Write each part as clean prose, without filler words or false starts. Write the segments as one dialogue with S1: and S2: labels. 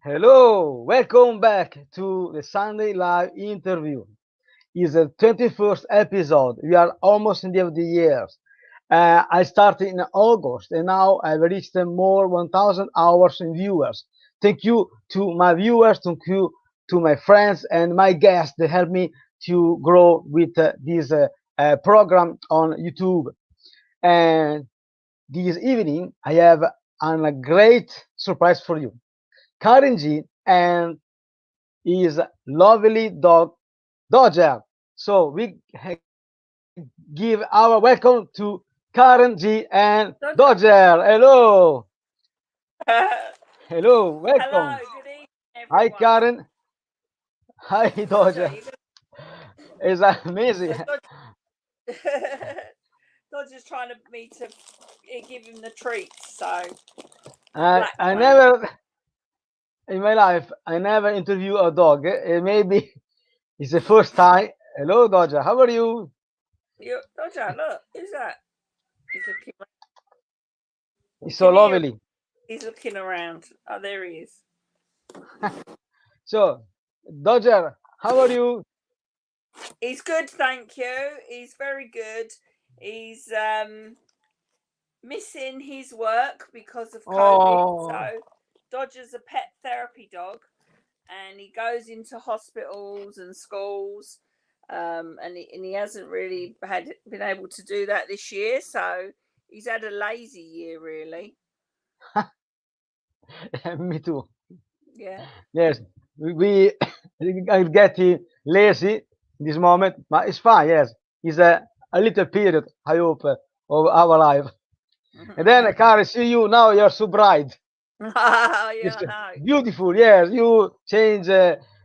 S1: Hello, welcome back to the Sunday live interview. It's the 21st episode. We are almost in the end of the year. I started in August and now I've reached more 1,000 hours in viewers. Thank you to my viewers, thank you to my friends and my guests that helped me to grow with this program on YouTube. And this evening, I have a great surprise for you. Karen G and his lovely dog Dodger. So we give our welcome to Karen G and
S2: Dodger.
S1: Dodger. Hello, hello,
S2: Hello,
S1: welcome.
S2: good evening,
S1: Hi
S2: everyone.
S1: Karen. Hi
S2: Dodger,
S1: Dodger. It's amazing.
S2: Dodger's trying to me to give him the treats, so
S1: I
S2: blackmail.
S1: never in my life I never interview a dog. Maybe it's the first time. Hello Dodger, how are you?
S2: Dodger, look, who's that? He's looking. You
S1: It's so
S2: can hear him.
S1: lovely.
S2: He's looking around. Oh, there he is.
S1: So Dodger, how are you?
S2: He's good, thank you. He's very good. He's missing his work because of COVID.
S1: Oh.
S2: So Dodger's a pet therapy dog, and he goes into hospitals and schools, and he hasn't really been able to do that this year. So he's had a lazy year, really.
S1: Me too.
S2: Yeah.
S1: Yes, we are getting lazy in this moment, but it's fine. Yes, it's a little period, I hope, of our life. And then, Karen, see you now. You're so bright.
S2: Oh,
S1: It's
S2: yeah, I know.
S1: beautiful. Yes, you change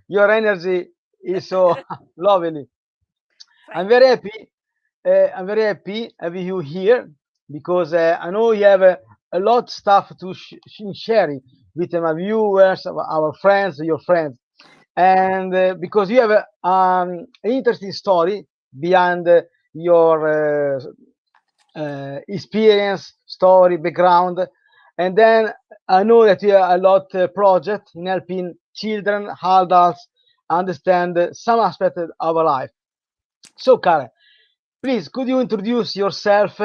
S1: your energy is so lovely. I'm
S2: Thank
S1: very
S2: you.
S1: happy. I'm very happy having you here because I know you have a lot stuff to sharing with my viewers, our friends, your friends, and because you have an interesting story behind your experience, story, background, and then I know that you have a lot project in helping children, adults understand some aspect of our life. So, Karen, please, could you introduce yourself,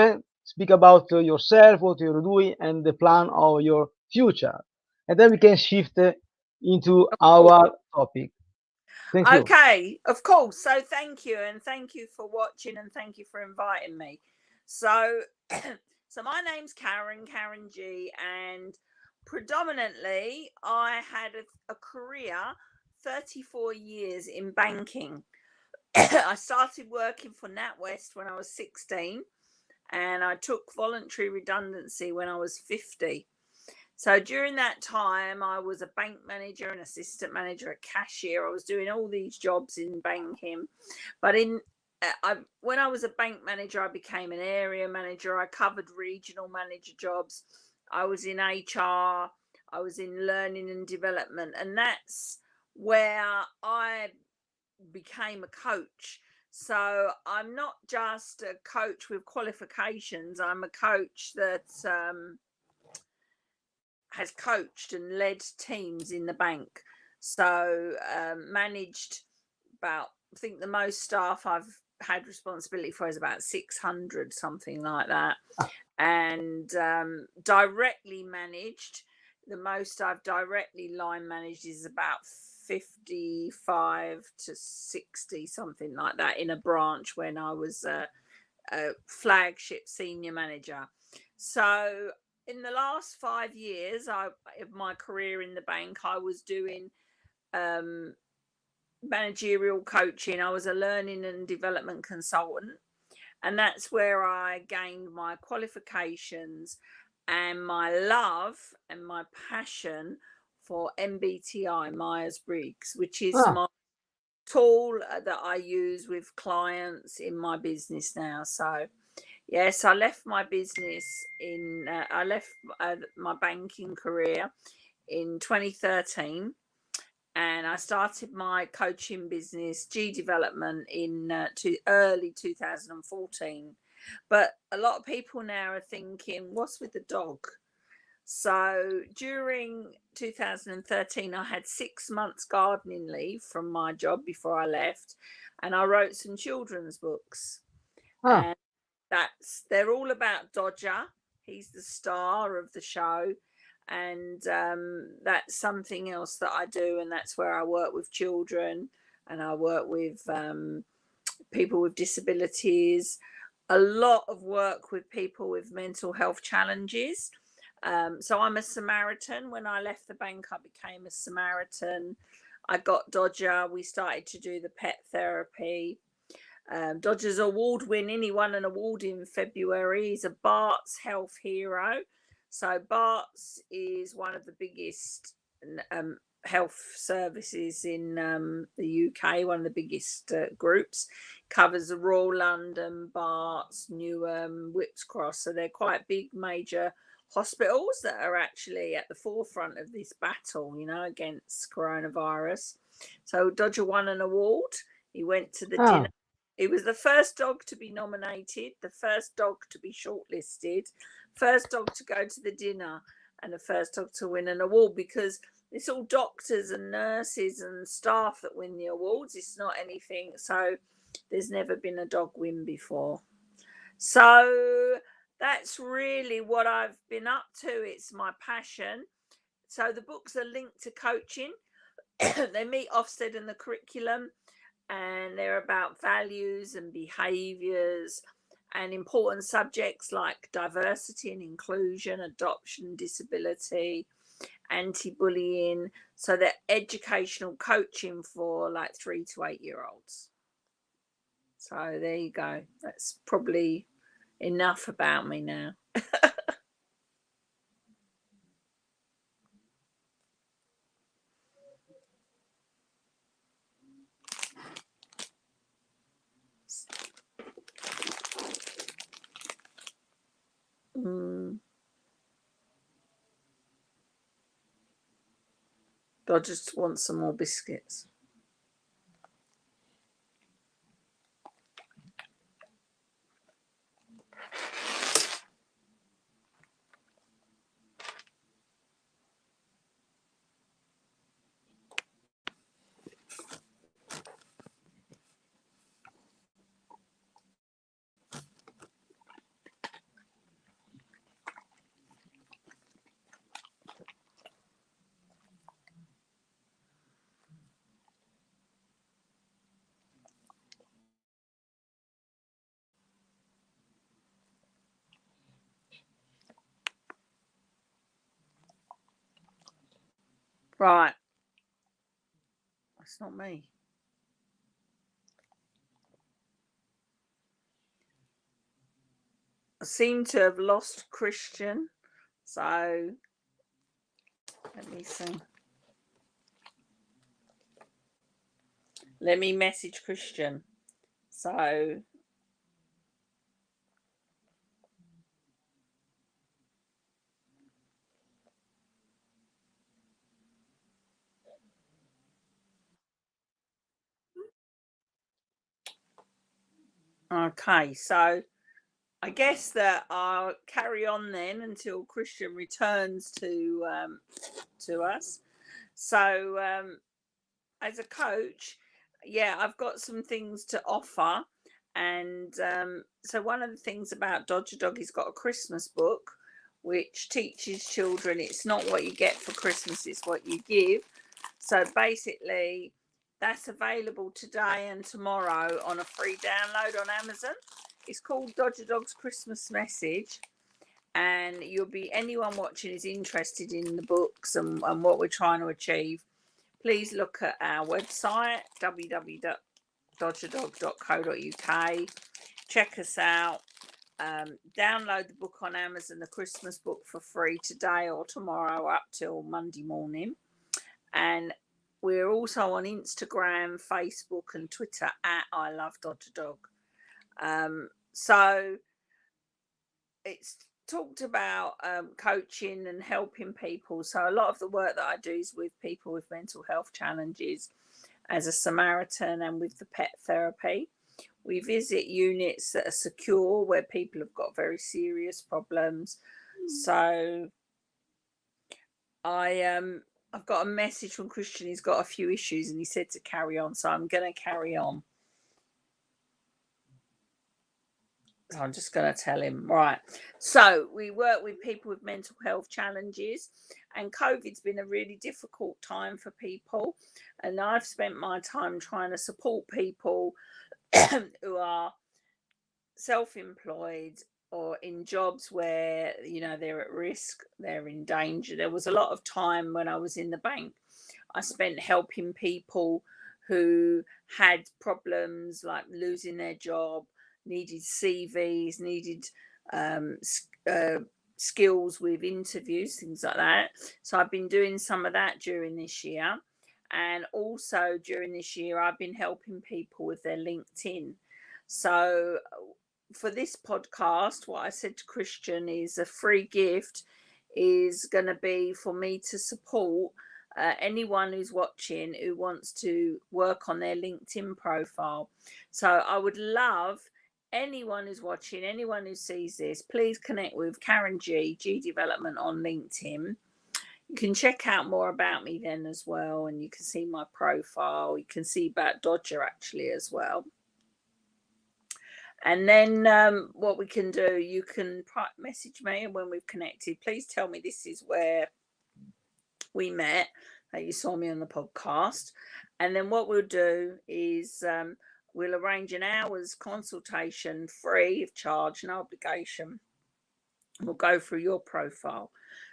S1: speak about yourself, what you're doing, and the plan of your future? And then we can shift into
S2: Of course.
S1: our topic. Thank you.
S2: Okay, of course. So thank you, and thank you for watching, and thank you for inviting me. So, so my name's Karen G, and predominantly I had a career 34 years in banking. I started working for NatWest when I was 16, and I took voluntary redundancy when I was 50. So during that time, I was a bank manager, an assistant manager, a cashier. I was doing all these jobs in banking. But when I was a bank manager, I became an area manager. I covered regional manager jobs. I was in HR. I was in learning and development. And that's where I became a coach. So I'm not just a coach with qualifications, I'm a coach that has coached and led teams in the bank. So managed about, I think the most staff I've had responsibility for is about 600, something like that. And directly managed, the most I've directly line managed is about 55 to 60, something like that, in a branch when I was a flagship senior manager. So in the last 5 years of my career in the bank, I was doing um, managerial coaching. I was a learning and development consultant, and that's where I gained my qualifications and my love and my passion for MBTI, Myers Briggs, which is
S1: Ah,
S2: my tool that I use with clients in my business now. So yes, I left my business in. I left my banking career in 2013, and I started my coaching business, G Development, in early 2014. But a lot of people now are thinking, "What's with the dog?" So during 2013, I had 6 months gardening leave from my job before I left, and I wrote some children's books.
S1: Ah,
S2: And they're all about Dodger. He's the star of the show, and that's something else that I do, and that's where I work with children, and I work with people with disabilities, a lot of work with people with mental health challenges. So I'm a Samaritan. When I left the bank, I became a Samaritan. I got Dodger. We started to do the pet therapy. Dodger's award winning. He won an award in February. He's a Bart's Health Hero. So Bart's is one of the biggest health services in the UK, one of the biggest groups. Covers the Royal London, Bart's, Newham, Whips Cross. So they're quite big, major hospitals that are actually at the forefront of this battle, against coronavirus. So Dodger won an award. He went to the dinner. He was the first dog to be nominated, the first dog to be shortlisted, first dog to go to the dinner, and the first dog to win an award, because it's all doctors and nurses and staff that win the awards. It's not anything. So there's never been a dog win before. So that's really what I've been up to. It's my passion. So the books are linked to coaching. They meet Ofsted in the curriculum, and they're about values and behaviours and important subjects like diversity and inclusion, adoption, disability, anti-bullying. So they're educational coaching for like 3 to 8 year olds. So there you go. That's probably enough about me now. I just want some more biscuits. Right. That's not me. I seem to have lost Christian. So let me see. Let me message Christian. So okay, so I guess that I'll carry on then until Christian returns to us. So as a coach, yeah, I've got some things to offer. And so one of the things about Dodger Dog, he's got a Christmas book which teaches children it's not what you get for Christmas, it's what you give. So basically, that's available today and tomorrow on a free download on Amazon. It's called Dodger Dog's Christmas Message. And anyone watching is interested in the books and what we're trying to achieve, please look at our website, www.dodgerdog.co.uk. Check us out. Download the book on Amazon, the Christmas book, for free today or tomorrow up till Monday morning. And we're also on Instagram, Facebook and Twitter at I Love Dodger Dog. So it's talked about coaching and helping people. So a lot of the work that I do is with people with mental health challenges as a Samaritan and with the pet therapy. We visit units that are secure where people have got very serious problems. So I've got a message from Christian. He's got a few issues and he said to carry on, so I'm going to carry on. So I'm just going to tell him, right. So we work with people with mental health challenges, and COVID's been a really difficult time for people. And I've spent my time trying to support people who are self-employed or in jobs where, you know, they're at risk, they're in danger. There was a lot of time when I was in the bank I spent helping people who had problems like losing their job, needed CVs, needed um, skills with interviews, things like that. So I've been doing some of that during this year. And also during this year, I've been helping people with their LinkedIn. So for this podcast, what I said to Christian is a free gift is going to be for me to support anyone who's watching who wants to work on their LinkedIn profile. So I would love anyone who's watching, anyone who sees this, please connect with Karen G Development on LinkedIn. You can check out more about me then as well, and you can see my profile. You can see about Dodger actually as well. And then what we can do, you can message me, and when we've connected, please tell me this is where we met, that you saw me on the podcast. And then what we'll do is we'll arrange an hour's consultation, free of charge, no obligation. We'll go through your profile.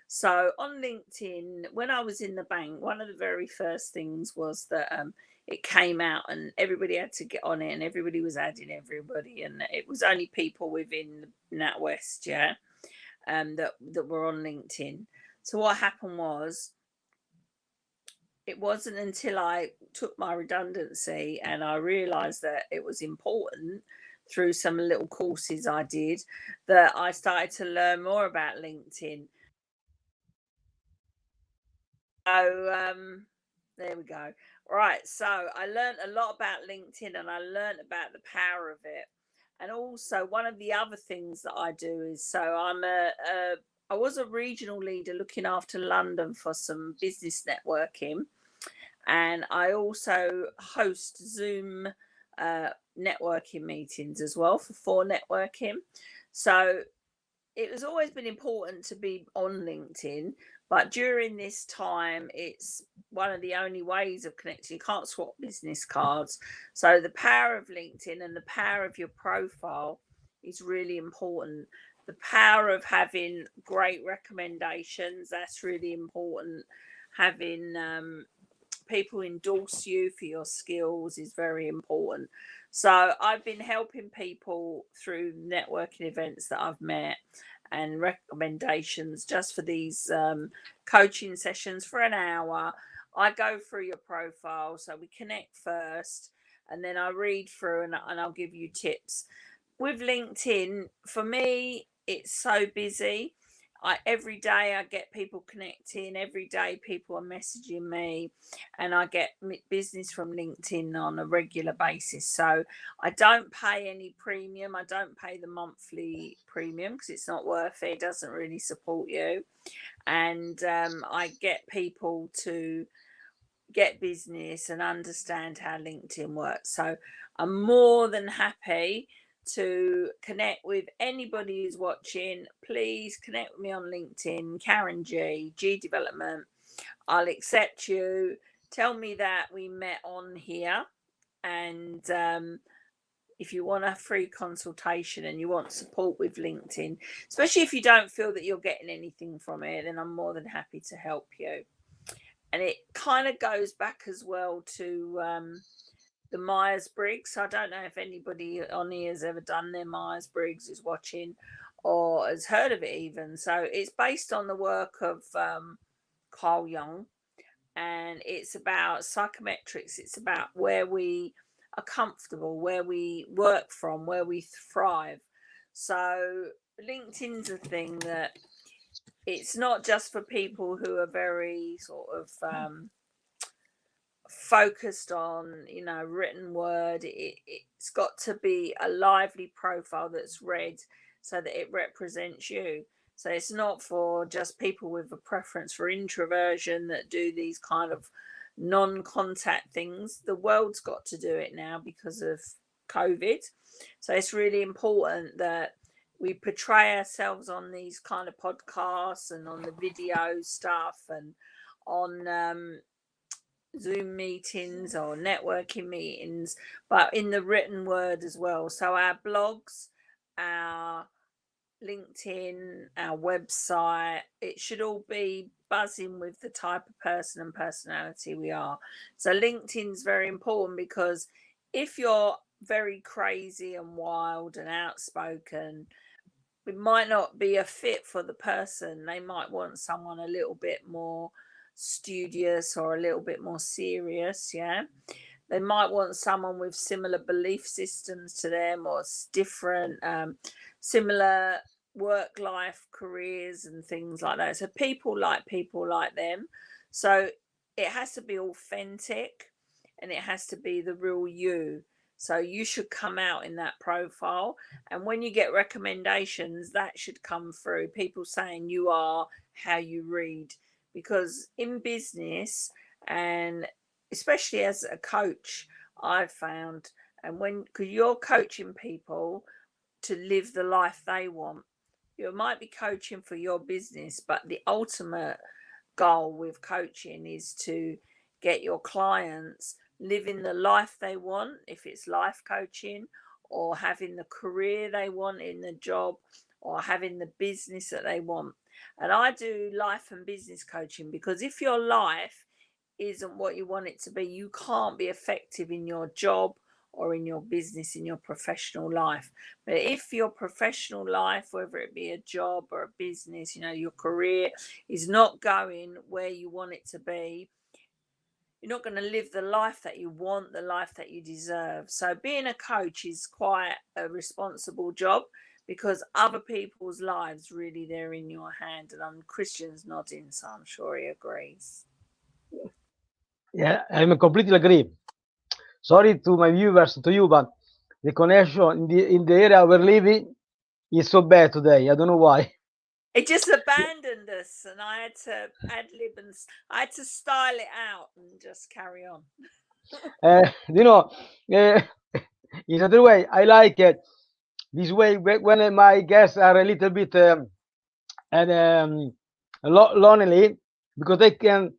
S2: So on LinkedIn, when I was in the bank, one of the very first things was that it came out and everybody had to get on it, and everybody was adding everybody, and it was only people within NatWest, that were on LinkedIn. So what happened was, it wasn't until I took my redundancy and I realised that it was important through some little courses I did that I started to learn more about LinkedIn. So there we go. Right, so I learned a lot about LinkedIn, and I learned about the power of it. And also one of the other things that I do is, so I was a regional leader looking after London for some business networking, and I also host Zoom networking meetings as well for networking. So it has always been important to be on LinkedIn, but during this time, it's one of the only ways of connecting. You can't swap business cards. So the power of LinkedIn and the power of your profile is really important. The power of having great recommendations, that's really important. Having people endorse you for your skills is very important. So I've been helping people through networking events that I've met and recommendations just for these coaching sessions for an hour. I go through your profile, so we connect first, and then I read through and I'll give you tips. With LinkedIn, for me, it's so busy. Every day I get people connecting, every day people are messaging me, and I get business from LinkedIn on a regular basis. So I don't pay any premium. I don't pay the monthly premium because it's not worth it. It doesn't really support you. And I get people to get business and understand how LinkedIn works. So I'm more than happy to connect with anybody who's watching. Please connect with me on LinkedIn, Karen G Development. I'll accept you. Tell me that we met on here, and if you want a free consultation and you want support with LinkedIn, especially if you don't feel that you're getting anything from it, then I'm more than happy to help you. And it kind of goes back as well to the Myers-Briggs. I don't know if anybody on here has ever done their Myers-Briggs, is watching, or has heard of it even. So it's based on the work of Carl Jung, and it's about psychometrics. It's about where we are comfortable, where we work from, where we thrive. So LinkedIn's a thing that it's not just for people who are very sort of focused on, you know, written word. It's got to be a lively profile that's read so that it represents you. So it's not for just people with a preference for introversion that do these kind of non-contact things. The world's got to do it now because of COVID. So it's really important that we portray ourselves on these kind of podcasts and on the video stuff and on Zoom meetings or networking meetings, but in the written word as well. So our blogs, our LinkedIn, our website, it should all be buzzing with the type of person and personality we are. So LinkedIn's very important because if you're very crazy and wild and outspoken, it might not be a fit for the person. They might want someone a little bit more studious or a little bit more serious. Yeah. They might want someone with similar belief systems to them or different, similar work life careers and things like that. So people like them. So it has to be authentic and it has to be the real you. So you should come out in that profile. And when you get recommendations, that should come through. People saying you are how you read. Because in business, and especially as a coach, I've found, and because you're coaching people to live the life they want, you might be coaching for your business, but the ultimate goal with coaching is to get your clients living the life they want, if it's life coaching, or having the career they want in the job, or having the business that they want. And I do life and business coaching because if your life isn't what you want it to be, you can't be effective in your job or in your business, in your professional life. But if your professional life, whether it be a job or a business, your career is not going where you want it to be, you're not going to live the life that you want, the life that you deserve. So being a coach is quite a responsible job because other people's lives really they're in your hand. And I'm Christian's nodding, so I'm sure he agrees.
S1: Yeah, I completely agree. Sorry to my viewers, to you, but the connection in the area we're living is so bad today. I don't know why.
S2: It just abandoned us, and I had to ad lib and I had to style it out and just carry on.
S1: You know, uh, in other way, I like this way when my guests are a little bit and lonely because they can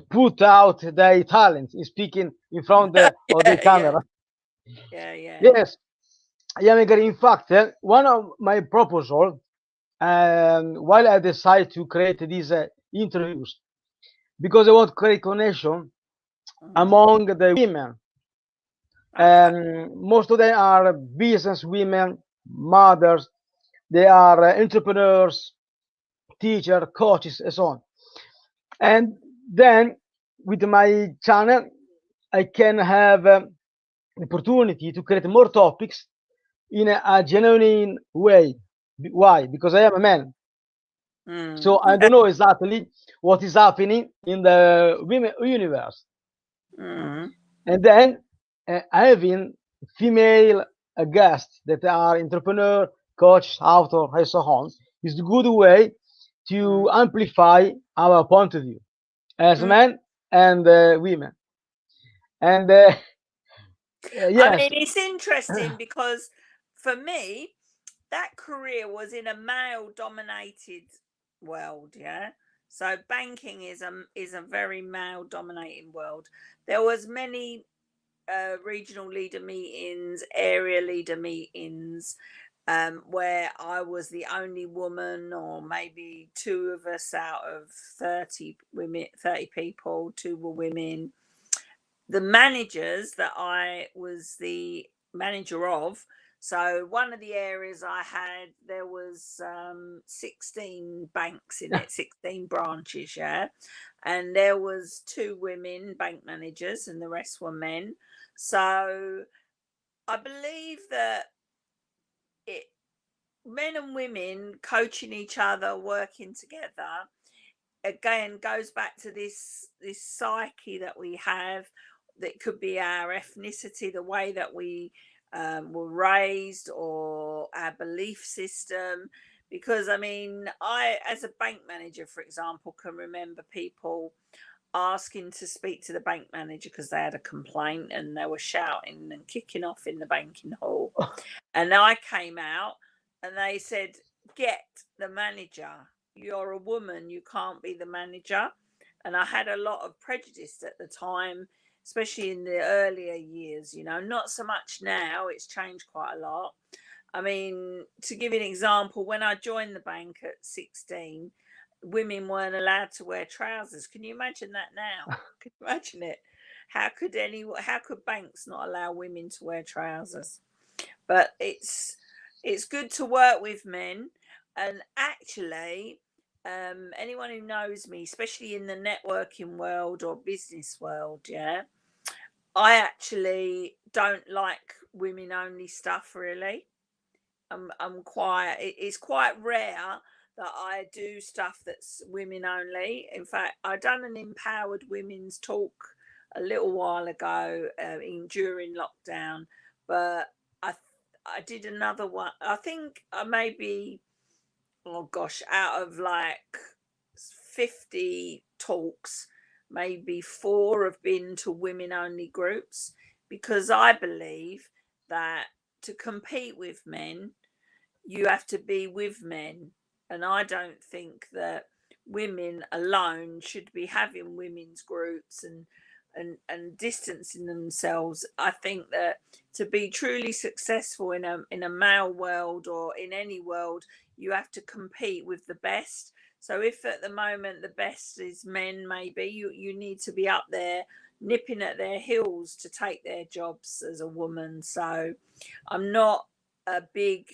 S1: put out their talents in speaking in front of the
S2: yeah,
S1: camera.
S2: yeah.
S1: Yes, I am agree. In fact, one of my proposal while I decide to create these interviews because I want to create connection among the women.
S2: Okay.
S1: Most of them are business women, mothers. They are entrepreneurs, teacher, coaches, and so on. And then with my channel, I can have opportunity to create more topics in a genuine way. Why? Because I am a man. So I don't know exactly what is happening in the women universe. And then having female guests that are entrepreneur, coach, author, and so on is a good way to amplify our point of view as men and women. And
S2: I
S1: yes,
S2: mean, it's interesting because for me, that career was in a male-dominated world. Yeah, so banking is a very male-dominated world. There was many regional leader meetings, area leader meetings, where I was the only woman, or maybe two of us out of 30 women, 30 people, two were women. The managers that I was the manager of, so one of the areas I had, there was 16 banks in it, 16 branches, yeah. And there was two women bank managers and the rest were men. So I believe that it men and women coaching each other, working together, again goes back to this psyche that we have, that could be our ethnicity, the way that we were raised, or our belief system. because I mean, I, as a bank manager, for example, can remember people asking to speak to the bank manager because they had a complaint and they were shouting and kicking off in the banking hall. And I came out and they said, "Get the manager. You're a woman, you can't be the manager." And I had a lot of prejudice at the time, especially in the earlier years, you know, not so much now, it's changed quite a lot. I mean, to give you an example, when I joined the bank at 16, women weren't allowed to wear trousers. Can you imagine that now? Can you imagine it? How could banks not allow women to wear trousers? But it's good to work with men, and actually, anyone who knows me, especially in the networking world or business world, yeah, I actually don't like women only stuff really. I'm quite, it's quite rare that I do stuff that's women only. In fact, I done an empowered women's talk a little while ago, during lockdown, but I I did another one. I think I maybe, oh gosh, out of like 50 talks, maybe four have been to women only groups, because I believe that to compete with men, you have to be with men. And I don't think that women alone should be having women's groups and distancing themselves. I think that to be truly successful in a male world or in any world, you have to compete with the best. So if at the moment the best is men, maybe you need to be up there nipping at their heels to take their jobs as a woman. So I'm not a big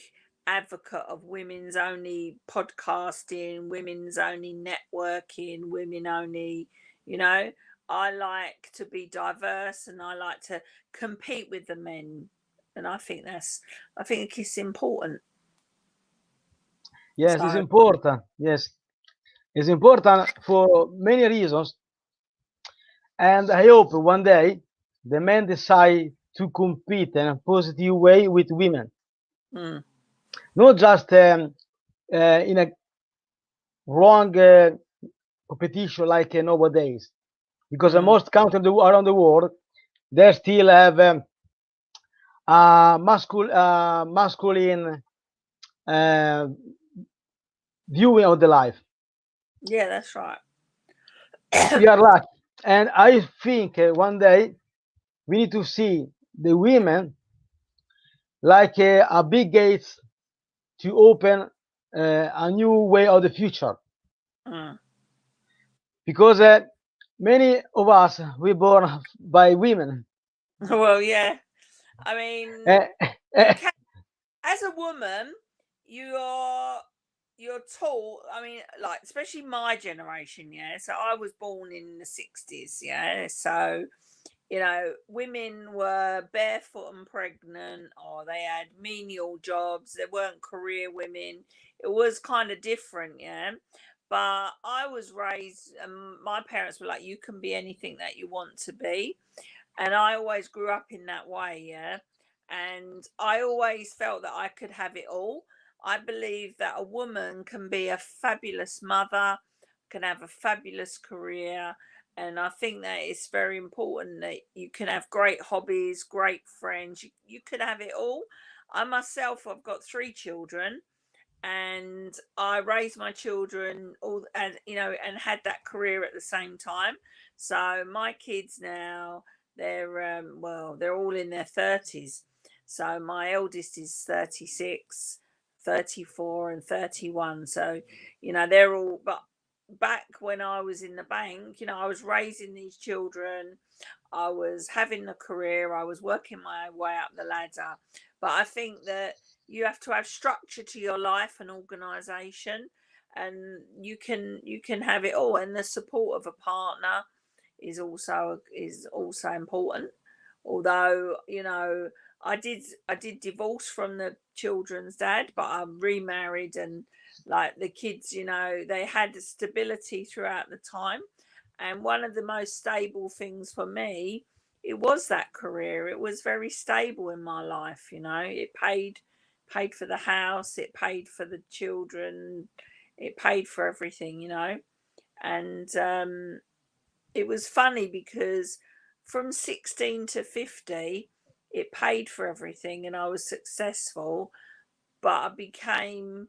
S2: advocate of women's only podcasting, women's only networking, women only, you know. I like to be diverse and I like to compete with the men. And I think it's important.
S1: Yes, it's
S2: So
S1: important. Yes, it's important for many reasons. And I hope one day the men decide to compete in a positive way with women,
S2: mm,
S1: not just in a wrong competition like nowadays. Because in
S2: mm.
S1: most countries around the world, they still have masculine uh, viewing of the life.
S2: Yeah, that's right.
S1: We are lucky. And I think one day we need to see the women like a big gates to open a new way of the future.
S2: Mm.
S1: Because many of us we born by women.
S2: Well, yeah. I mean,
S1: Uh,
S2: you can, as a woman, you're you're taught. I mean, like especially my generation, yeah. So I was born in the 60s, yeah. So you know, women were barefoot and pregnant, or they had menial jobs. They weren't career women. It was kind of different, yeah. But I was raised, my parents were like, you can be anything that you want to be. And I always grew up in that way, yeah. And I always felt that I could have it all. I believe that a woman can be a fabulous mother, can have a fabulous career, and I think that it's very important that you can have great hobbies, great friends. You could have it all. I myself, I've got three children, and I raised my children all, and you know, and had that career at the same time. So my kids now, they're well, they're all in their 30s. So my eldest is 36, 34, and 31. So you know, they're all, but back when I was in the bank, you know, I was raising these children, I was having the career, I was working my way up the ladder. But I think that you have to have structure to your life and organization, and you can have it all, and the support of a partner is also important. Although, you know, I did divorce from the children's dad, but I'm remarried, and like the kids, you know, they had stability throughout the time. And one of the most stable things for me, it was that career. It was very stable in my life, you know. It paid paid for the house, it paid for the children, it paid for everything, you know. And it was funny because from 16 to 50, it paid for everything and I was successful, but I became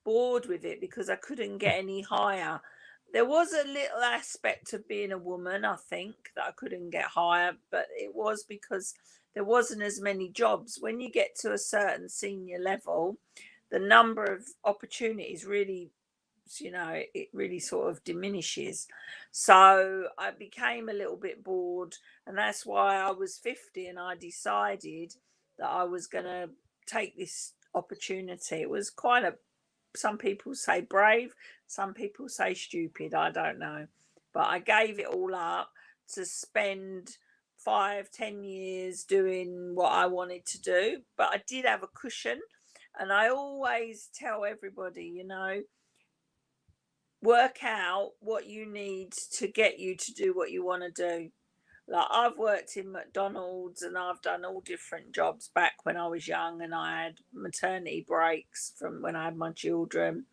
S2: bored with it because I couldn't get any higher. There was a little aspect of being a woman, I think, that I couldn't get higher, but it was because there wasn't as many jobs. When you get to a certain senior level, the number of opportunities really, you know, it really sort of diminishes. So I became a little bit bored, and that's why I was 50 and I decided that I was going to take this opportunity. It was quite a, some people say brave, some people say stupid, I don't know, but I gave it all up to spend 5-10 years doing what I wanted to do. But I did have a cushion, and I always tell everybody, you know, work out what you need to get you to do what you want to do. Like, I've worked in McDonald's and I've done all different jobs back when I was young, and I had maternity breaks from when I had my children.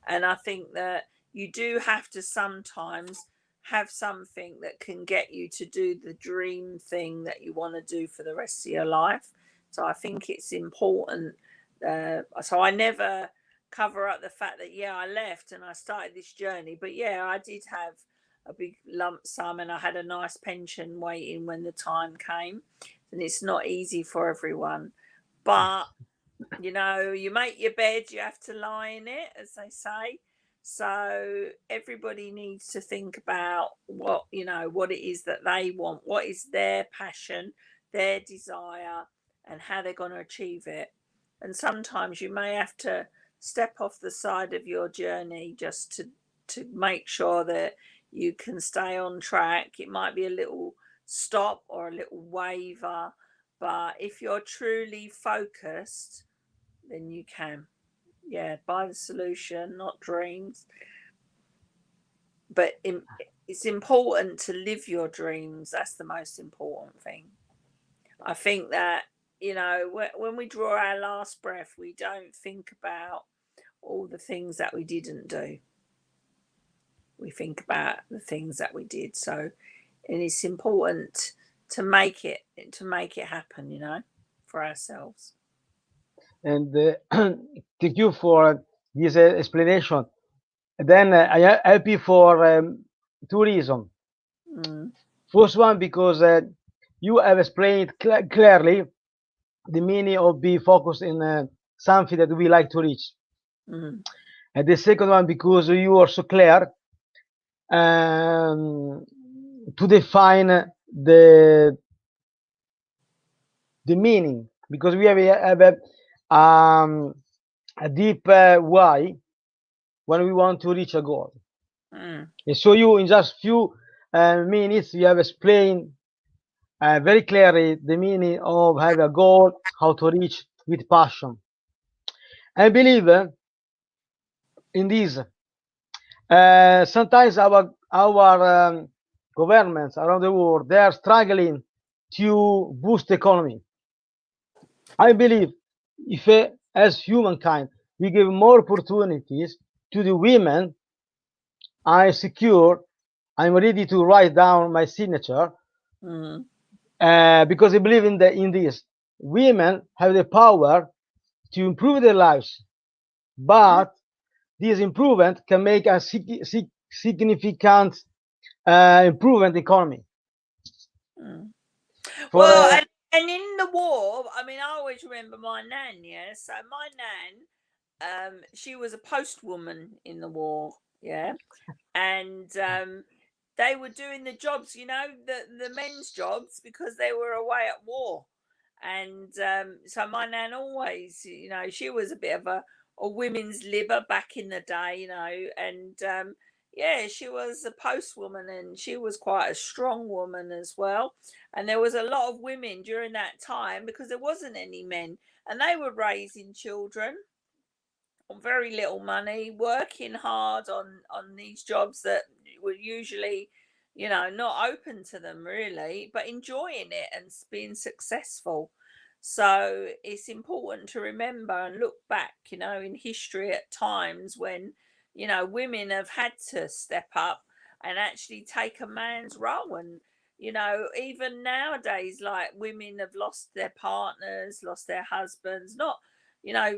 S2: And I think that you do have to sometimes have something that can get you to do the dream thing that you want to do for the rest of your life. So I think it's important. So I never cover up the fact that, yeah, I left and I started this journey. But yeah, I did have a big lump sum and I had a nice pension waiting when the time came. And it's not easy for everyone. But you know, you make your bed, you have to lie in it, as they say. So everybody needs to think about what, you know, what it is that they want, what is their passion, their desire, and how they're going to achieve it. And sometimes you may have to step off the side of your journey just to make sure that you can stay on track. It might be a little stop or a little waver, but if you're truly focused, then you can. Yeah, buy the solution, not dreams. But it's important to live your dreams. That's the most important thing. I think that, you know, when we draw our last breath, we don't think about all the things that we didn't do. We think about the things that we did. So, and it's important to make it happen, you know, for ourselves.
S1: And thank you for this explanation. Then I help you for two reasons.
S2: Mm.
S1: First one, because you have explained clearly the meaning of being focused in something that we like to reach.
S2: Mm.
S1: And the second one, because you are so clear um, to define the meaning, because we have a deep why when we want to reach a goal.
S2: Mm.
S1: And so you, in just few minutes, you have explained very clearly the meaning of having a goal, how to reach with passion. I believe in this. Sometimes our governments around the world, they are struggling to boost the economy. I believe if as humankind we give more opportunities to the women, I'm secure, I'm ready to write down my signature
S2: Mm.
S1: because I believe in this. Women have the power to improve their lives,
S2: Mm.
S1: but this improvement can make a significant improvement in economy.
S2: Mm.
S1: For
S2: Well, and in the war, I mean, I always remember my nan. Yeah, so my nan, she was a postwoman in the war. Yeah, and they were doing the jobs, you know, the men's jobs because they were away at war. And so my nan always, you know, she was a bit of a women's libber back in the day, you know, and yeah, she was a postwoman and she was quite a strong woman as well. And there was a lot of women during that time because there wasn't any men, and they were raising children on very little money, working hard on these jobs that were usually, you know, not open to them really, but enjoying it and being successful. So it's important to remember and look back, in history at times when, women have had to step up and actually take a man's role. And, even nowadays, like women have lost their partners, lost their husbands, not, you know,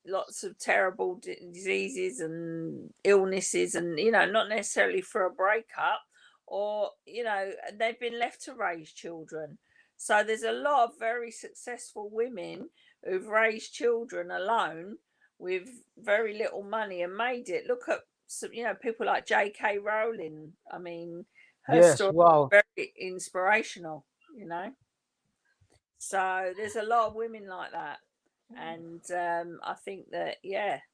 S2: lots of terrible diseases and illnesses, and, not necessarily for a breakup, or, they've been left to raise children. So there's a lot of very successful women who've raised children alone with very little money and made it. Look at some, people like J.K. Rowling. I mean, her
S1: Yes,
S2: story
S1: wow.
S2: is very inspirational, So there's a lot of women like that. And I think that,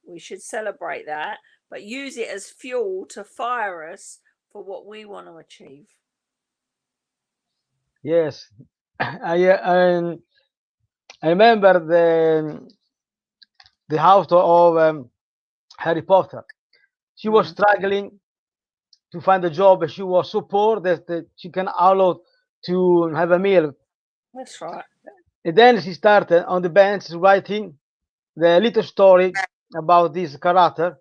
S2: we should celebrate that, but use it as fuel to fire us for what we want to achieve.
S1: Yes. I remember the author of Harry Potter. She was
S2: Mm,
S1: struggling to find a job, and she was so poor that she can allow to have a meal.
S2: that's right.
S1: And then she started on the bench writing the little story about this character.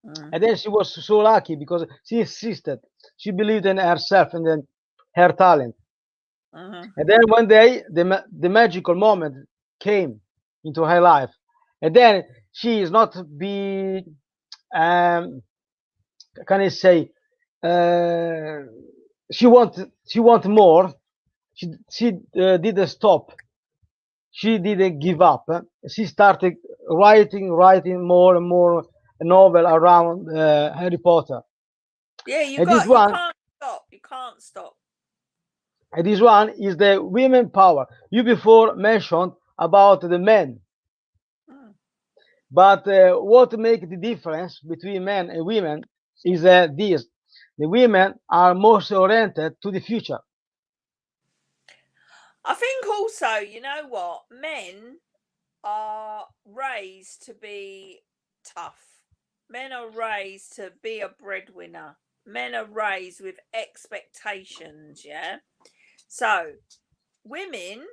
S2: Mm,
S1: And then she was so lucky because she insisted. She believed in herself and then her talent.
S2: mm-hmm.
S1: And then one day, the magical moment came into her life. And then she is not be, um, can I say, uh, she want more. She didn't stop. She didn't give up. She started writing more and more novel around Harry Potter.
S2: Yeah,
S1: And this
S2: you
S1: one,
S2: can't stop. You can't stop.
S1: and this one is the women power. You before mentioned about the men,
S2: Mm.
S1: but what makes the difference between men and women is this: the women are most oriented to the future.
S2: I think also, you know what? Men are raised to be tough. Men are raised to be a breadwinner. Men are raised with expectations, yeah? So, women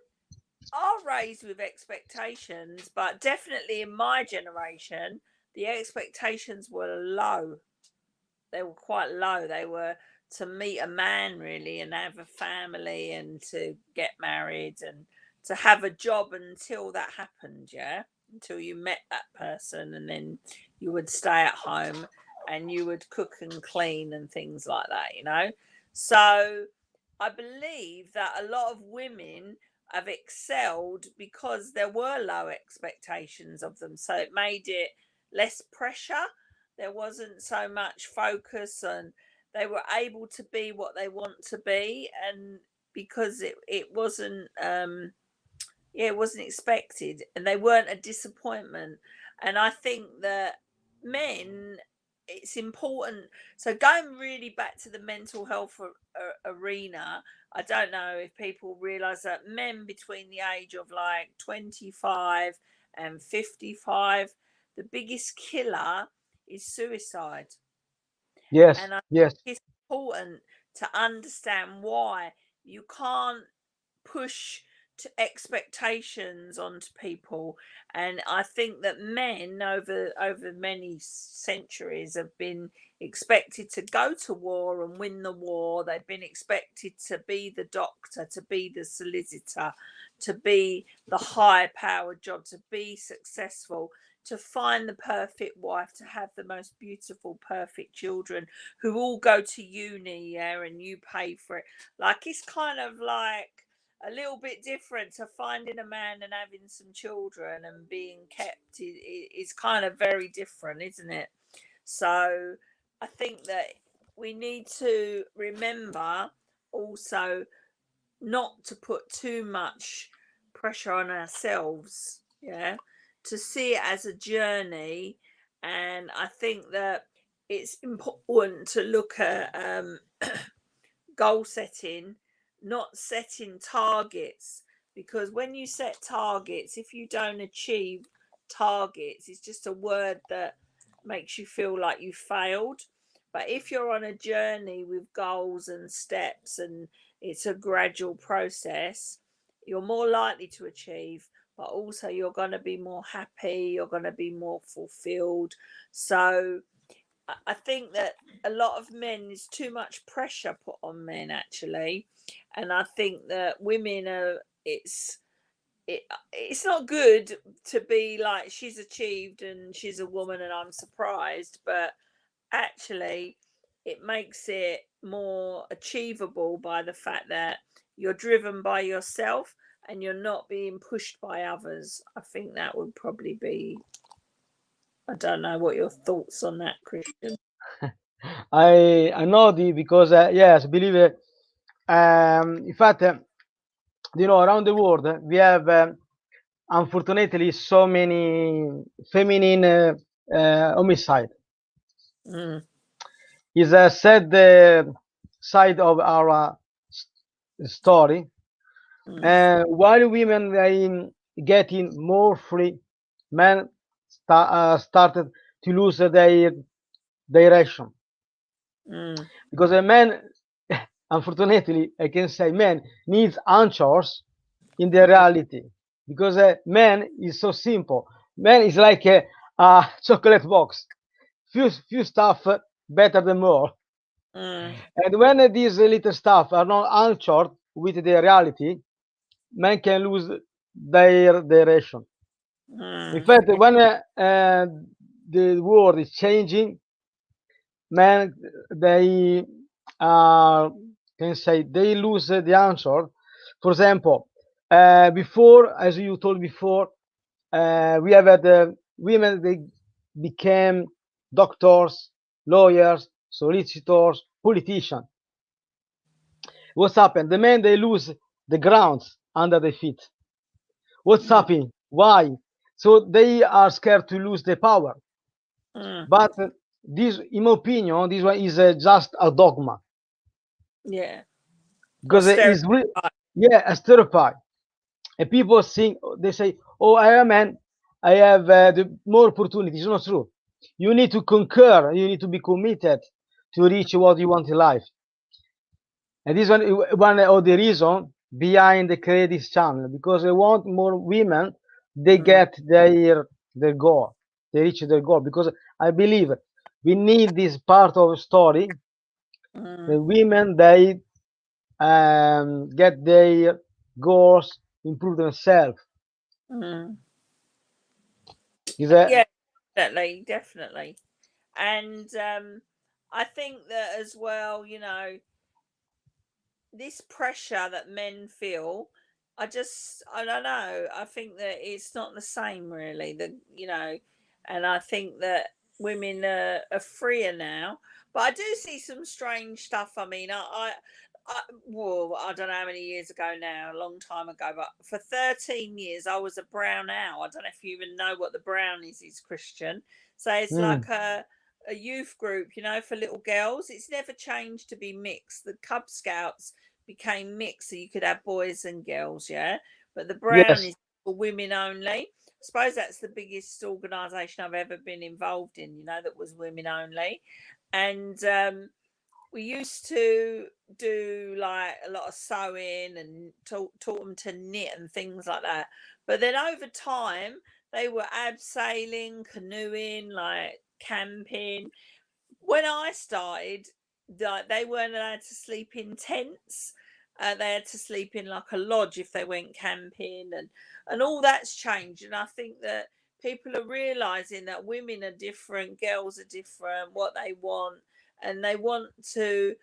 S2: are raised with expectations, but definitely in my generation, the expectations were low. They were quite low. They were to meet a man really and have a family and to get married and to have a job until that happened, yeah? Until you met that person, and then you would stay at home and you would cook and clean and things like that. So I believe that a lot of women have excelled because there were low expectations of them. So it made it less pressure. There wasn't so much focus, and they were able to be what they want to be. And because it wasn't it wasn't expected, and they weren't a disappointment. And I think that men, it's important. So going really back to the mental health arena, I don't know if people realize that men between the age of like 25 and 55, the biggest killer is suicide.
S1: Yes,
S2: And I
S1: yes,
S2: think it's important to understand why you can't push to expectations onto people. And I think that men over many centuries have been expected to go to war and win the war. They've been expected to be the doctor, to be the solicitor, to be the high powered job, to be successful, to find the perfect wife, to have the most beautiful perfect children who all go to uni, yeah, and you pay for it. Like, it's kind of like a little bit different to finding a man and having some children and being kept is kind of very different, isn't it? So I think that we need to remember also not to put too much pressure on ourselves, yeah, to see it as a journey. And I think that it's important to look at goal setting, not setting targets. Because when you set targets, if you don't achieve targets, it's just a word that makes you feel like you failed. But if you're on a journey with goals and steps, and it's a gradual process, you're more likely to achieve, but also you're going to be more happy, you're going to be more fulfilled. So I think that a lot of men, is too much pressure put on men actually, and I think that women are, it's not good to be like, she's achieved and she's a woman and I'm surprised, but actually it makes it more achievable by the fact that you're driven by yourself and you're not being pushed by others. I think that would probably be, I don't know what your thoughts on that, Christian.
S1: I know because yes, believe it. In fact, around the world we have unfortunately so many feminine homicide.
S2: Mm,
S1: Is a sad side of our story.
S2: mm,
S1: While women are getting more free, men started to lose their direction.
S2: mm,
S1: Because a man, unfortunately, I can say man needs answers in the
S2: mm,
S1: reality. Because a man is so simple. Man is like a chocolate box. Few stuff better than more.
S2: mm,
S1: And when these little stuff are not answered with the reality, men can lose their direction. In
S2: mm,
S1: fact, when the world is changing, men they uh, can say they lose the answer. For example, before, as you told before, we have had women. They became doctors, lawyers, solicitors, politicians. What's happened? The men they lose the grounds under their feet. What's
S2: mm,
S1: happening? Why? So they are scared to lose the power.
S2: mm.
S1: But this, in my opinion, this one is just a dogma
S2: Yeah. Or
S1: because it
S2: stereotype.
S1: is yeah, a stereotype. And people think they say, "Oh, I am man. I have the more opportunities." It's not true. You need to conquer. You need to be committed to reach what you want in life. And this one of the reason behind the credit channel because they want more women. They
S2: Mm,
S1: get their goal. They reach their goal because I believe we need this part of the story.
S2: mm,
S1: The women they get their goals, improve themselves.
S2: mm.
S1: Is that
S2: Yeah, definitely, definitely. And I think that as well, this pressure that men feel, I don't know, I think that it's not the same really, and I think that women are freer now, but I do see some strange stuff. I mean, well, I don't know how many years ago now, a long time ago, but for 13 years I was a brown owl. I don't know if you even know what the brown is, Christian. So it's
S1: mm,
S2: like a youth group, for little girls. It's never changed to be mixed. The Cub Scouts became mixed, so you could have boys and girls, yeah. But the Brown
S1: yes,
S2: is for women only. I suppose that's the biggest organisation I've ever been involved in, that was women only. And we used to do like a lot of sewing and taught them to knit and things like that. But then over time, they were abseiling, canoeing, like camping. When I started, like they weren't allowed to sleep in tents. They had to sleep in like a lodge if they went camping, and all that's changed. And I think that people are realizing that women are different, girls are different, what they want, and they want to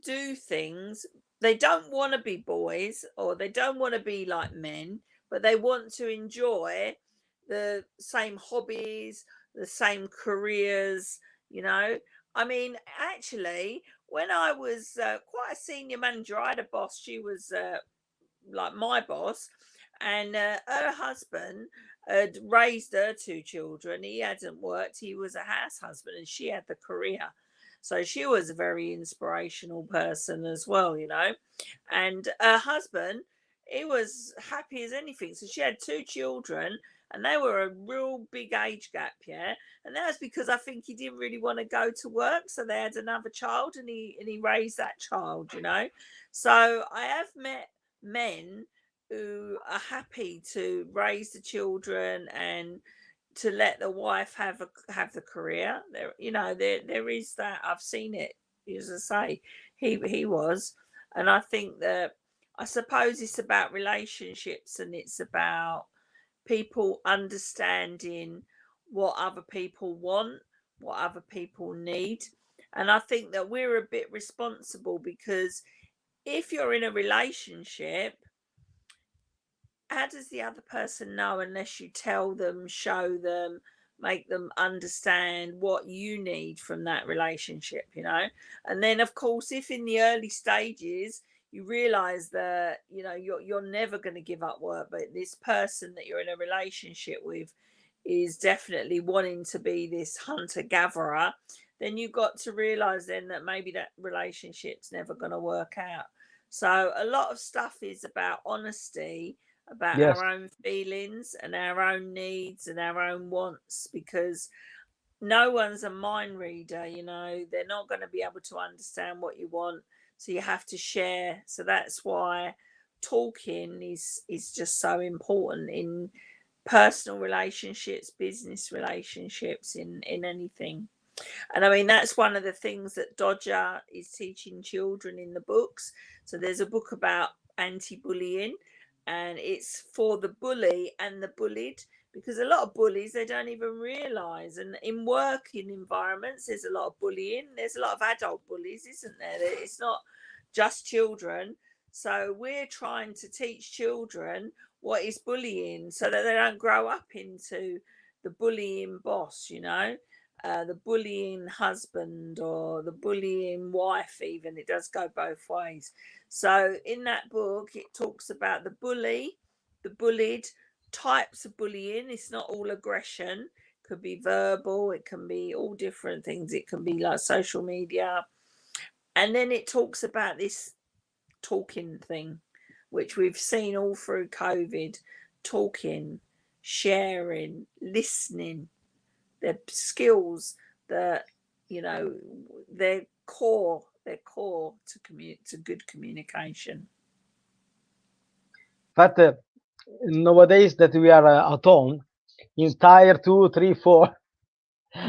S2: do things. They don't want to be boys or they don't want to be like men, but they want to enjoy the same hobbies, the same careers, you know. I mean, actually, when I was quite a senior manager, I had a boss. She was like my boss, and her husband had raised her two children. He hadn't worked, he was a house husband, and she had the career. So she was a very inspirational person as well, And her husband, he was happy as anything. So she had two children, and they were a real big age gap, yeah. And that was because I think he didn't really want to go to work, so they had another child, and he raised that child, So I have met men who are happy to raise the children and to let the wife have the career. There, there is that. I've seen it. As I say, he was, and I think that, I suppose it's about relationships, and it's about people understanding what other people want, what other people need. And I think that we're a bit responsible, because if you're in a relationship, how does the other person know unless you tell them, show them, make them understand what you need from that relationship, And then, of course, if in the early stages you realize that, you're never going to give up work, but this person that you're in a relationship with is definitely wanting to be this hunter gatherer, then you've got to realize then that maybe that relationship's never going to work out. So a lot of stuff is about honesty, about
S1: Yes.
S2: our own feelings and our own needs and our own wants, because no one's a mind reader. They're not going to be able to understand what you want, so you have to share. So that's why talking is just so important in personal relationships, business relationships, in anything. And I mean, that's one of the things that Dodger is teaching children in the books. So there's a book about anti-bullying, and it's for the bully and the bullied, because a lot of bullies, they don't even realize. And in working environments, there's a lot of bullying. There's a lot of adult bullies, isn't there? It's not just children. So we're trying to teach children what is bullying, so that they don't grow up into the bullying boss, the bullying husband or the bullying wife. Even, it does go both ways. So in that book, it talks about the bully, the bullied, types of bullying. It's not all aggression. It could be verbal, it can be all different things, it can be like social media. And then it talks about this talking thing, which we've seen all through COVID. Talking, sharing, listening, their skills that, they're core to good communication.
S1: But nowadays that we are at home, in tier 2, 3, 4,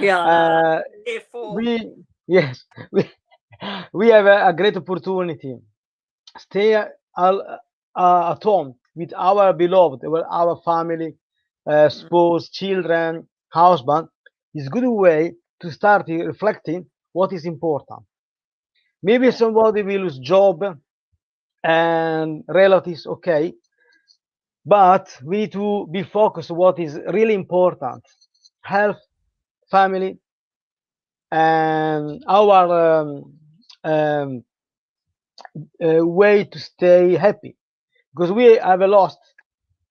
S2: Yeah, I know.
S1: uh,
S2: Therefore,
S1: we, yes, we have a great opportunity. Stay at home with our beloved, with our family, spouse, children, husband, is good way to start reflecting what is important. Maybe
S2: yeah.
S1: somebody will lose job and relatives, okay, but we need to be focused on what is really important: health, family, and our um, way to stay happy, because we have lost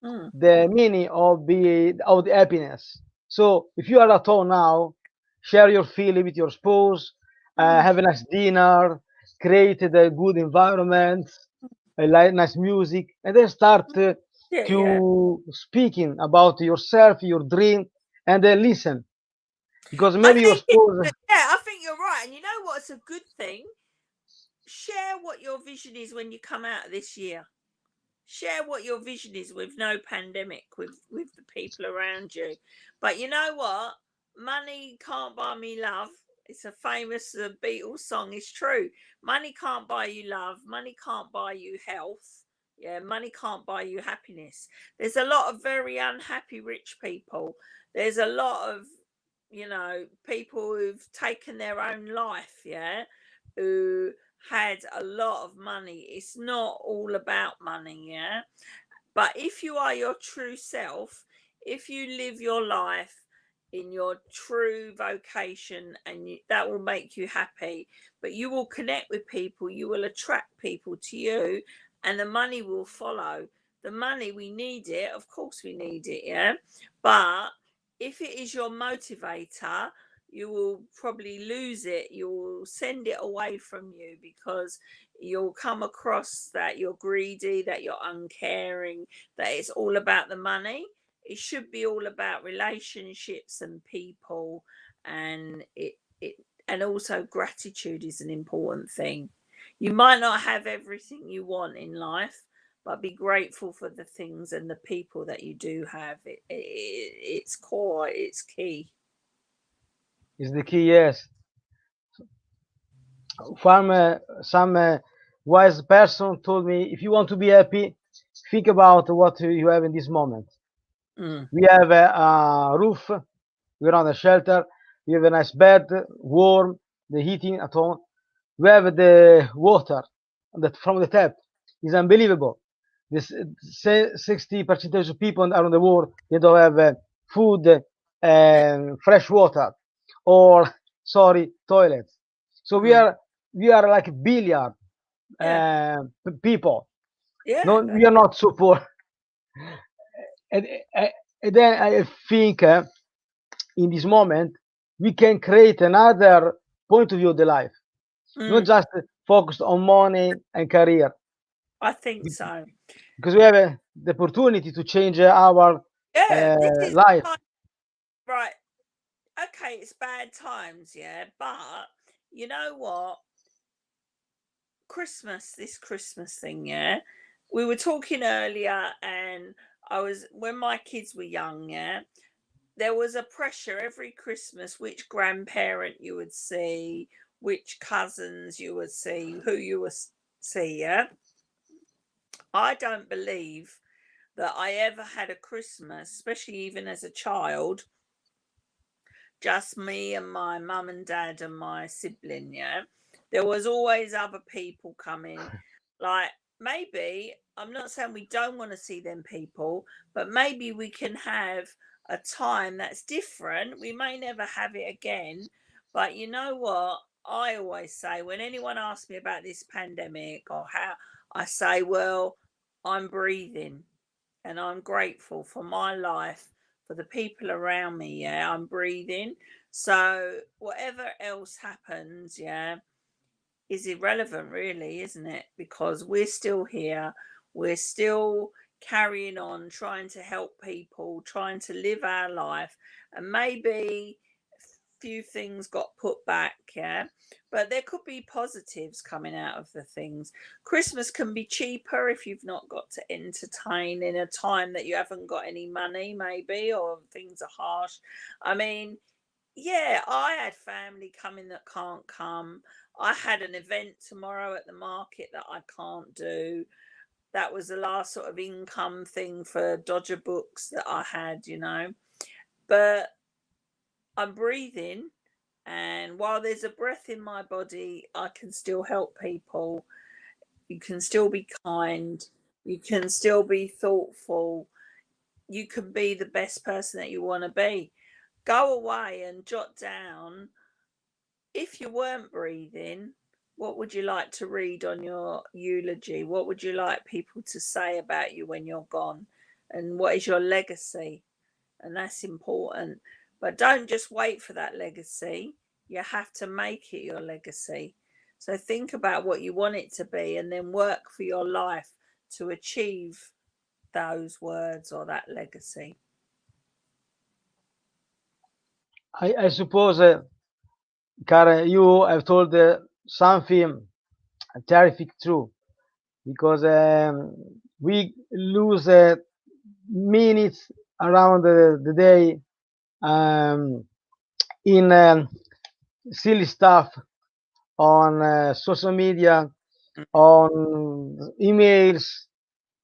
S2: Mm,
S1: the meaning of the happiness. So if you are at home now, share your feeling with your spouse,
S2: mm.
S1: have a nice dinner, create a good environment, nice music, and then start
S2: Yeah, yeah.
S1: to speaking about yourself, your dream, and then listen, because
S2: I
S1: maybe your
S2: think
S1: spouse.
S2: yeah, I think you're right. And you know what's a good thing? Share what your vision is when you come out of this year. Share what your vision is with no pandemic, with the people around you. But you know what? Money can't buy me love. It's a famous Beatles song. It's true. Money can't buy you love. Money can't buy you health. Yeah, money can't buy you happiness. There's a lot of very unhappy rich people. There's a lot of, people who've taken their own life. Yeah, who had a lot of money. It's not all about money, yeah. But if you are your true self, if you live your life in your true vocation, and that will make you happy, but you will connect with people, you will attract people to you, and the money will follow. The money, we need it, of course we need it, yeah. But if it is your motivator, you will probably lose it. You'll send it away from you, because you'll come across that you're greedy, that you're uncaring, that it's all about the money. It should be all about relationships and people, and it and also gratitude is an important thing. You might not have everything you want in life, but be grateful for the things and the people that you do have. It's core, it's key.
S1: Is the key, yes. Some wise person told me, if you want to be happy, think about what you have in this moment.
S2: Mm.
S1: We have a roof, we're on a shelter, we have a nice bed, warm, the heating at home. We have the water that from the tap. It's unbelievable. This 60% of people around the world, they don't have food and fresh water, or sorry, toilets. So
S2: Mm.
S1: we are like billiard
S2: Yeah,
S1: people.
S2: yeah,
S1: No, we are not so poor. And, uh, and then I think in this moment we can create another point of view of the life, not
S2: mm,
S1: just focused on money and career,
S2: I think so.
S1: because we have the opportunity to change our
S2: Yeah, this is
S1: life.
S2: like, right. Okay, it's bad times, yeah, but you know what? This Christmas thing, yeah. We were talking earlier, and when my kids were young, yeah, there was a pressure every Christmas which grandparent you would see, which cousins you would see, who you would see, yeah. I don't believe that I ever had a Christmas, especially even as a child, just me and my mum and dad and my sibling, yeah. There was always other people coming. Like, maybe, I'm not saying we don't want to see them people, but maybe we can have a time that's different. We may never have it again, but you know what? I always say when anyone asks me about this pandemic or how, I say, well, I'm breathing and I'm grateful for my life, for the people around me. Yeah, I'm breathing. So whatever else happens, yeah, is irrelevant, really, isn't it? Because we're still here, we're still carrying on, trying to help people, trying to live our life, and maybe few things got put back, yeah, but there could be positives coming out of the things. Christmas can be cheaper if you've not got to entertain in a time that you haven't got any money, maybe, or things are harsh. I mean, yeah, I had family coming that can't come. I had an event tomorrow at the market that I can't do. That was the last sort of income thing for Dodger Books that I had, but I'm breathing, and while there's a breath in my body, I can still help people. You can still be kind. You can still be thoughtful. You can be the best person that you want to be. Go away and jot down, if you weren't breathing, what would you like to read on your eulogy? What would you like people to say about you when you're gone? And what is your legacy? And that's important. But don't just wait for that legacy. You have to make it your legacy. So think about what you want it to be and then work for your life to achieve those words or that legacy.
S1: I suppose, Karen, you have told something terrific true, because we lose minutes around the day um, in silly stuff on social media, on emails,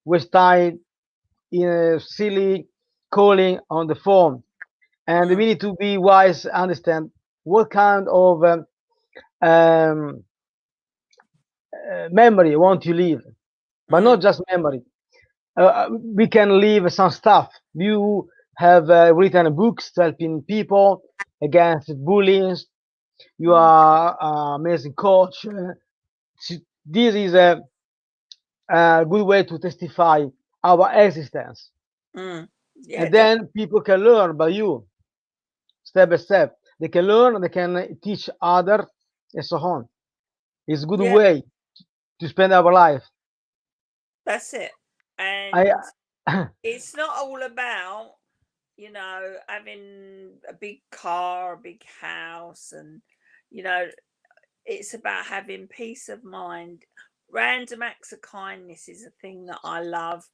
S1: waste time in silly calling on the phone. And we
S2: Mm,
S1: need to be wise, understand what kind of um, memory want you leave, but
S2: mm,
S1: not just memory. We can leave some stuff. You have written books helping people against bullying. You
S2: mm,
S1: are an amazing coach. This is a good way to testify our existence,
S2: mm. Yeah,
S1: and
S2: definitely.
S1: then people can learn by you step by step. They can learn, they can teach others, and so on. It's a good
S2: Yeah,
S1: way to spend our life.
S2: that's it.
S1: I
S2: And it's not all about, having a big car, a big house, and, you know, it's about having peace of mind. random acts of kindness is a thing that I love.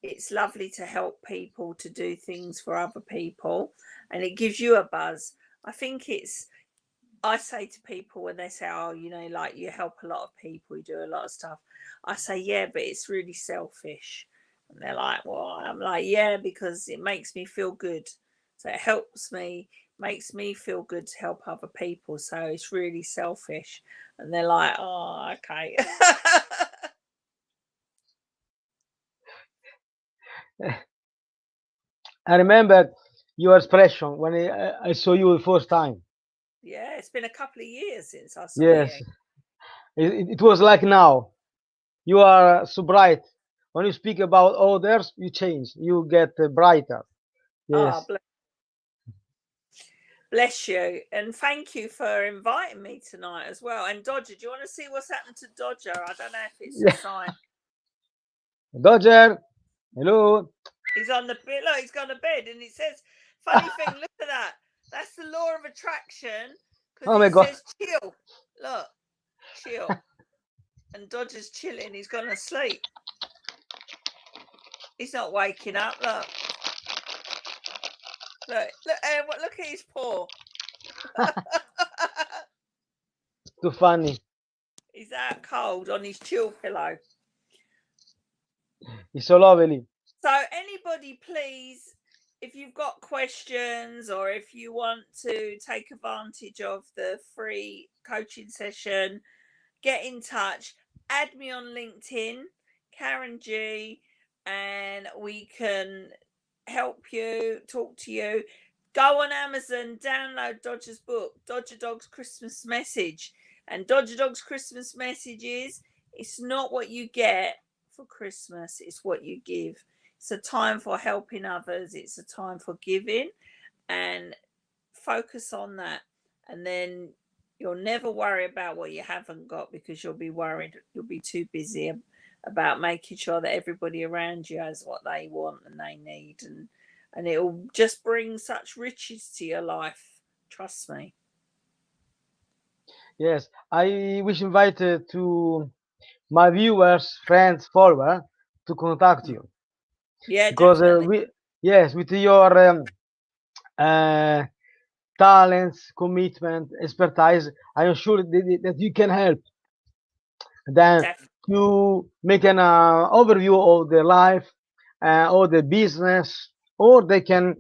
S2: It's lovely to help people, to do things for other people, and it gives you a buzz. I think I say to people when they say, oh, you know, like you help a lot of people, you do a lot of stuff. I say, yeah, but it's really selfish. And they're like, well, I'm like, yeah, because it makes me feel good. So it helps me, makes me feel good to help other people. So it's really selfish. And they're like, oh, okay.
S1: I remember your expression when I saw you the first time.
S2: Yeah, it's been a couple of years since I saw you.
S1: Yes, it was like now. You are so bright. When you speak about others, you change. You get brighter.
S2: Oh,
S1: Yes.
S2: bless you. And thank you for inviting me tonight as well. And Dodger, do you want to see what's happened to Dodger? I don't know if it's a
S1: Yeah.
S2: sign.
S1: Dodger, hello.
S2: He's on the bed. Look, he's gone to bed, and it says, "Funny thing, look at that. That's the law of attraction because
S1: Oh my
S2: it
S1: God.
S2: says chill. Look, chill." And Dodger's chilling. He's gone to sleep. He's not waking up. Look, look at his paw.
S1: Too funny.
S2: He's out cold on his chill pillow.
S1: It's so lovely.
S2: So anybody, please, if you've got questions or if you want to take advantage of the free coaching session, get in touch. Add me on LinkedIn, Karen G, and we can help you, talk to you. Go on Amazon, download Dodger's book, Dodger Dog's Christmas Message. And Dodger Dog's Christmas message is, it's not what you get for Christmas, it's what you give. It's a time for helping others, it's a time for giving, and focus on that. And then you'll never worry about what you haven't got, because you'll be too busy about making sure that everybody around you has what they want and they need, and it'll just bring such riches to your life, trust me.
S1: Yes, I wish invited to my viewers, friends, followers to contact you
S2: Yeah,
S1: because
S2: definitely.
S1: with your uh, talents, commitment, expertise, I am sure that you can help them to make an overview of their life or the business, or they can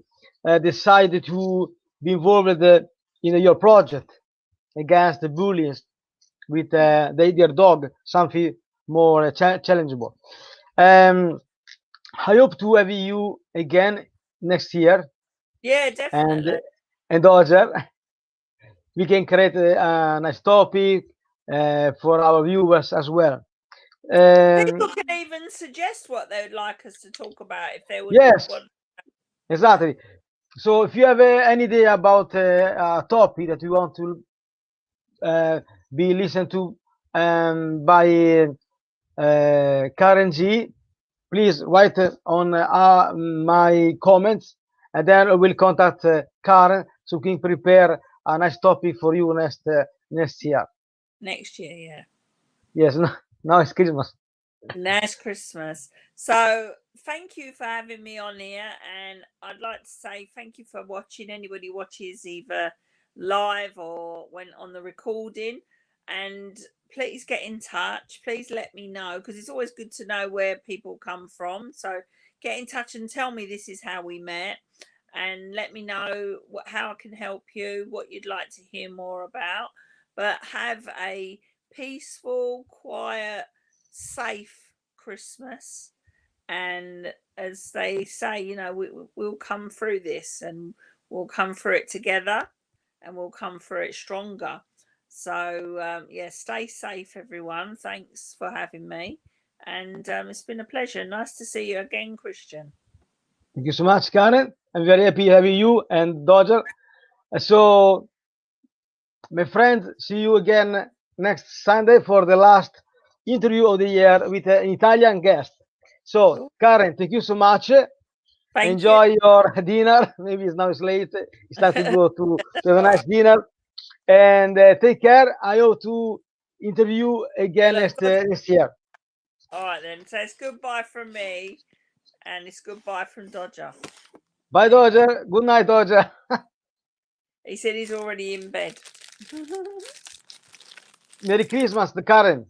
S1: decide to be involved in your project against the bullies with their dog, something more challengeable. I hope to have you again next year,
S2: Yeah,
S1: and
S2: definitely.
S1: Dodger, we can create a nice topic for our viewers as well.
S2: People can even suggest what they would like us to talk about if they would
S1: Yes,
S2: want.
S1: exactly. So if you have any idea about a topic that you want to be listened to by Karen G, please write on my comments, and then I will contact Karen so we can prepare a nice topic for you next year.
S2: Next year, yeah.
S1: Yes, now it's Christmas.
S2: Nice Christmas. So thank you for having me on here, and I'd like to say thank you for watching. Anybody watches either live or when on the recording, and please get in touch. Please let me know, because it's always good to know where people come from. So get in touch and tell me this is how we met, and let me know how I can help you, what you'd like to hear more about. But have a peaceful, quiet, safe Christmas. And as they say, you know, we'll come through this, and we'll come through it together, and we'll come through it stronger. So, yeah, stay safe, everyone. Thanks for having me. And it's been a pleasure. Nice to see you again, Christian.
S1: Thank you so much, Karen. I'm very happy having you and Dodger. So, my friends, see you again next Sunday for the last interview of the year with an Italian guest. So, Karen, thank you so much.
S2: Thank
S1: Enjoy your dinner. Maybe it's late. It's time to go to have a nice dinner. And take care. I hope to interview again
S2: Yeah, look,
S1: next year.
S2: all right then. So it's goodbye from me, and it's goodbye from Dodger.
S1: Bye,
S2: There you go.
S1: Dodger. Good night, Dodger.
S2: He said he's already in bed.
S1: Merry Christmas, the Karen.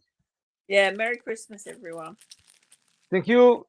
S2: Yeah, Merry Christmas, everyone.
S1: Thank you.